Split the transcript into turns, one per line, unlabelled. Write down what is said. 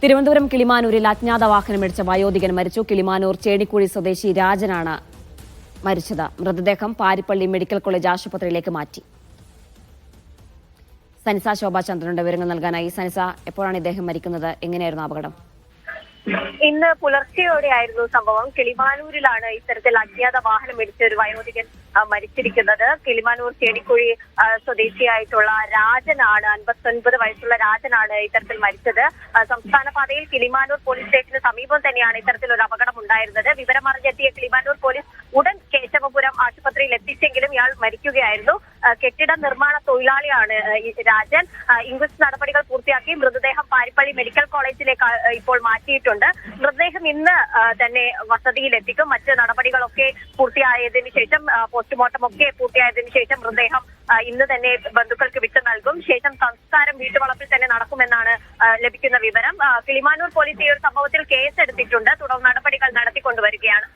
തിരുവനന്തപുരം കിളിമാനൂരിൽ അജ്ഞാത വാഹനമിടിച്ച വയോധികൻ മരിച്ചു. കിളിമാനൂർ ചേടിക്കുഴി സ്വദേശി രാജനാണ് മരിച്ചത്. മൃതദേഹം പാരിപ്പള്ളി മെഡിക്കൽ കോളേജ് ആശുപത്രിയിലേക്ക് മാറ്റി. സനിസ ശോഭാചന്ദ്രന്റെ വിവരങ്ങൾ നൽകാനായി. സനിസ, എപ്പോഴാണ് ഇദ്ദേഹം മരിക്കുന്നത്? എങ്ങനെയായിരുന്നു അപകടം?
ഇന്ന് പുലർച്ചെയോടെയായിരുന്നു സംഭവം. കിളിമാനൂരിലാണ് ഇത്തരത്തിൽ അജ്ഞാത വാഹനം ഇടിച്ച ഒരു വയോധികൻ മരിച്ചിരിക്കുന്നത്. കിളിമാനൂർ ചേടിക്കുഴി സ്വദേശിയായിട്ടുള്ള രാജനാണ്, 59 വയസ്സുള്ള രാജനാണ് ഇത്തരത്തിൽ മരിച്ചത്. സംസ്ഥാന പാതയിൽ കിളിമാനൂർ പോലീസ് സ്റ്റേഷന് സമീപം തന്നെയാണ് ഇത്തരത്തിലൊരു അപകടം ഉണ്ടായിരുന്നത്. വിവരമറിഞ്ഞെത്തിയ കിളിമാനൂർ പോലീസ് ഉടൻ കേശവപുരം ആശുപത്രിയിൽ എത്തിച്ചെങ്കിലും ഇയാൾ മരിക്കുകയായിരുന്നു. കെട്ടിട നിർമ്മാണ തൊഴിലാളിയാണ് രാജൻ. ഇൻക്വസ്റ്റ് നടപടികൾ പൂർത്തിയാക്കി മൃതദേഹം പാരിപ്പള്ളി മെഡിക്കൽ കോളേജിലേക്ക് ഇപ്പോൾ മാറ്റിയിട്ടുണ്ട്. മൃതദേഹം ഇന്ന് തന്നെ വസതിയിൽ എത്തിക്കും. മറ്റ് നടപടികളൊക്കെ പൂർത്തിയായതിനു ശേഷം, പോസ്റ്റ്മോർട്ടം ഒക്കെ പൂർത്തിയായതിനു ശേഷം മൃതദേഹം ഇന്ന് തന്നെ ബന്ധുക്കൾക്ക് വിട്ടു നൽകും. ശേഷം സംസ്കാരം വീട്ടുവളപ്പിൽ തന്നെ നടക്കുമെന്നാണ് ലഭിക്കുന്ന വിവരം. കിളിമാനൂർ പോലീസ് ഈ ഒരു സംഭവത്തിൽ കേസെടുത്തിട്ടുണ്ട്. തുടർ നടപടികൾ നടത്തിക്കൊണ്ടുവരികയാണ്.